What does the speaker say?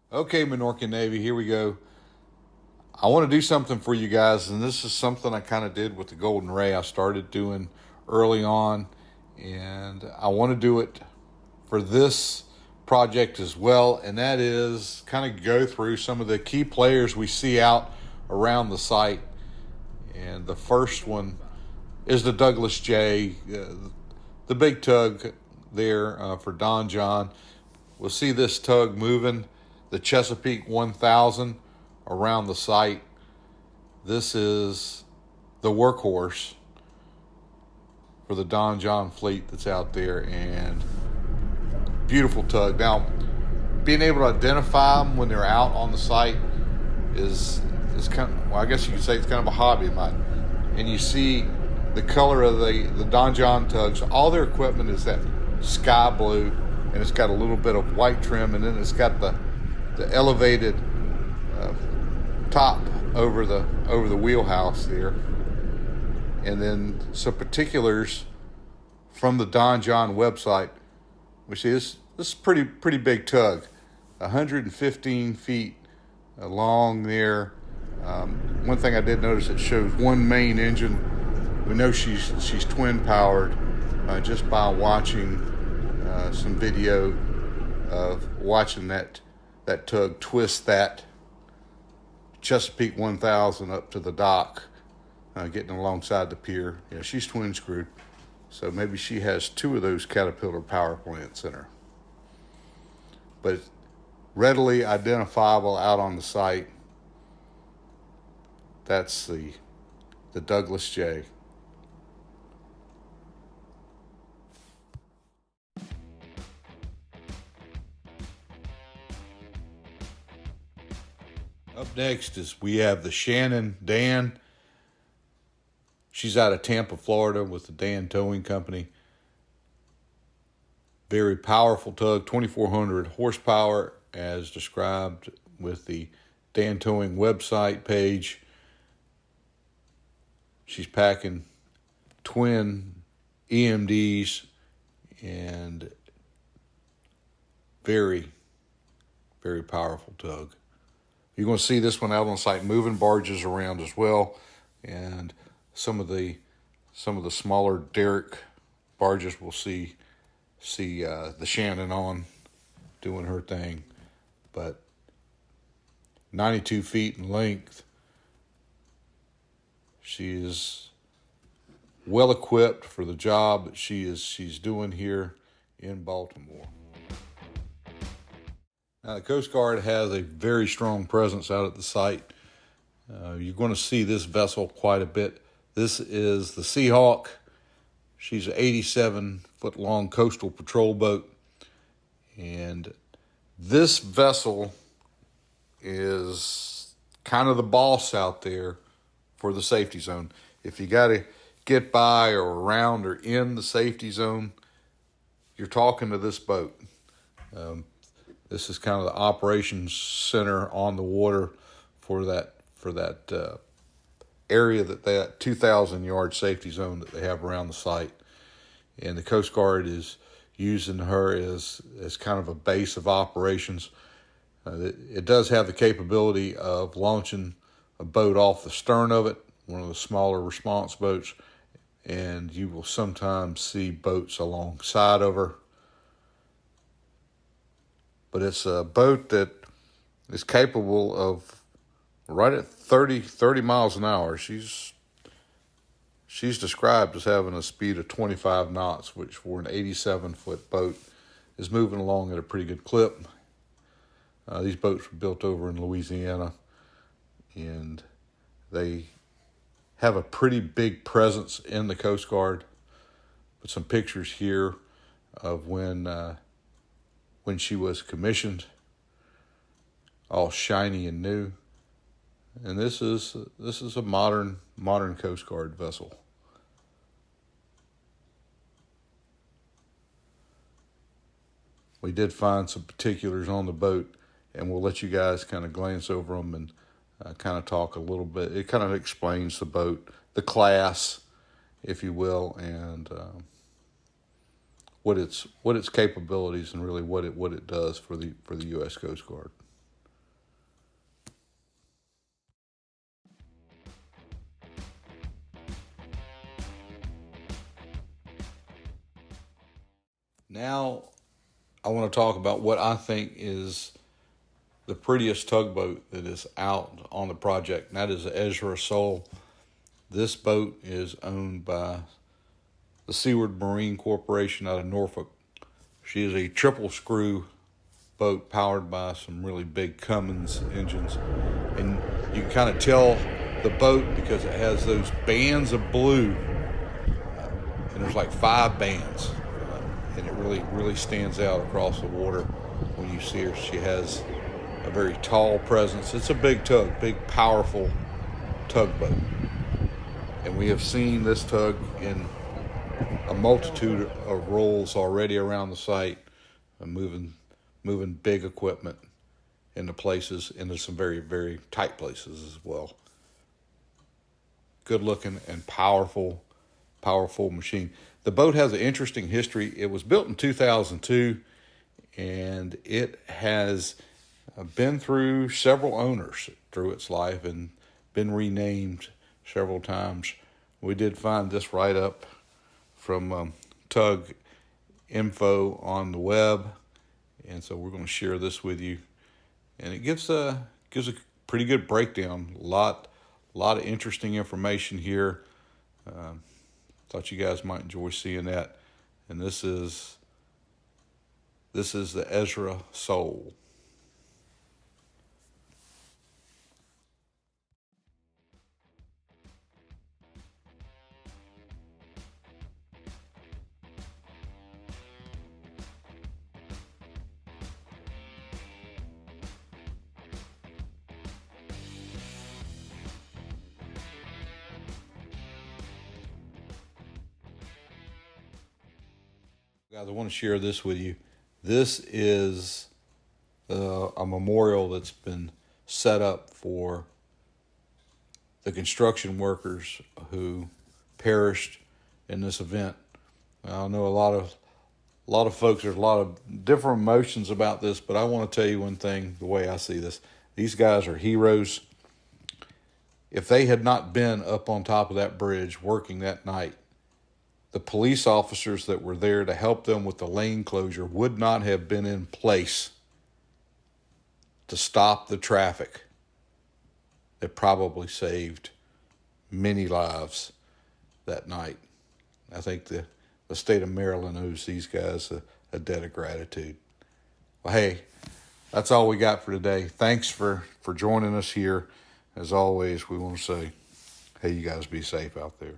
Okay, Minorcan Navy, here we go. I want to do something for you guys, and this is something I kind of did with the Golden Ray. I started doing early on, and I want to do it for this project as well, and that is kind of go through some of the key players we see out around the site. And the first one is the Douglas J, the big tug there for Don John. We'll see this tug moving the Chesapeake 1000 around the site. This is the workhorse for the Don John fleet that's out there, and beautiful tug. Now, being able to identify them when they're out on the site is kind of, well, I guess you could say it's kind of a hobby of mine. And you see the color of the Don John tugs. All their equipment is that sky blue, and it's got a little bit of white trim, and then it's got the elevated top over the wheelhouse there. And then some particulars from the Don John website. We see this is pretty big tug, 115 feet long there. One thing I did notice, it shows one main engine. We know she's twin powered just by watching some video of watching that tug twist that Chesapeake 1000 up to the dock, getting alongside the pier. Yeah, she's twin screwed, so maybe she has two of those Caterpillar power plants in her. But it's readily identifiable out on the site. That's the Douglas J. Up next is we have the Shannon Dan. She's out of Tampa, Florida with the Dan Towing Company. Very powerful tug, 2,400 horsepower as described with the Dan Towing website page. She's packing twin EMDs and very, very powerful tug. You're going to see this one out on site moving barges around as well, and some of the smaller derrick barges will see the Shannon on doing her thing. But 92 feet in length. She is well equipped for the job that she's doing here in Baltimore. Now, the Coast Guard has a very strong presence out at the site. You're going to see this vessel quite a bit. This is the Seahawk. She's an 87-foot-long coastal patrol boat. And this vessel is kind of the boss out there for the safety zone. If you got to get by or around or in the safety zone, you're talking to this boat. This is kind of the operations center on the water for that area, that 2,000-yard safety zone that they have around the site. And the Coast Guard is using her as kind of a base of operations. It does have the capability of launching a boat off the stern of it, one of the smaller response boats, and you will sometimes see boats alongside of her. But it's a boat that is capable of right at 30 miles an hour. She's described as having a speed of 25 knots, which for an 87-foot boat is moving along at a pretty good clip. These boats were built over in Louisiana, and they have a pretty big presence in the Coast Guard. Put some pictures here of when she was commissioned, all shiny and new. And this is a modern Coast Guard vessel. We did find some particulars on the boat, and we'll let you guys kind of glance over them and kind of talk a little bit. It kind of explains the boat, the class, if you will, and what its capabilities and really what it does for the U.S. Coast Guard. Now I want to talk about what I think is the prettiest tugboat that is out on the project, and that is the Ezra Soul. This boat is owned by the Seaward Marine Corporation out of Norfolk. She is a triple screw boat powered by some really big Cummins engines, and you can kind of tell the boat because it has those bands of blue, and there's like 5 bands, and it really stands out across the water when you see her. She has a very tall presence. It's a big tug, big powerful tugboat, and we have seen this tug in a multitude of roles already around the site, moving big equipment into some very, very tight places as well. Good looking and powerful machine. The boat has an interesting history. It was built in 2002, and it has been through several owners through its life and been renamed several times. We did find this write-up from Tug Info on the web, and so we're going to share this with you. And it gives a pretty good breakdown. A lot of interesting information here. Thought you guys might enjoy seeing that. And this is the Ezra Soul. Guys, I want to share this with you. This is a memorial that's been set up for the construction workers who perished in this event. I know a lot of folks, there's a lot of different emotions about this, but I want to tell you one thing, the way I see this. These guys are heroes. If they had not been up on top of that bridge working that night, the police officers that were there to help them with the lane closure would not have been in place to stop the traffic that probably saved many lives that night. I think the state of Maryland owes these guys a debt of gratitude. Well, hey, that's all we got for today. Thanks for joining us here. As always, we want to say, hey, you guys be safe out there.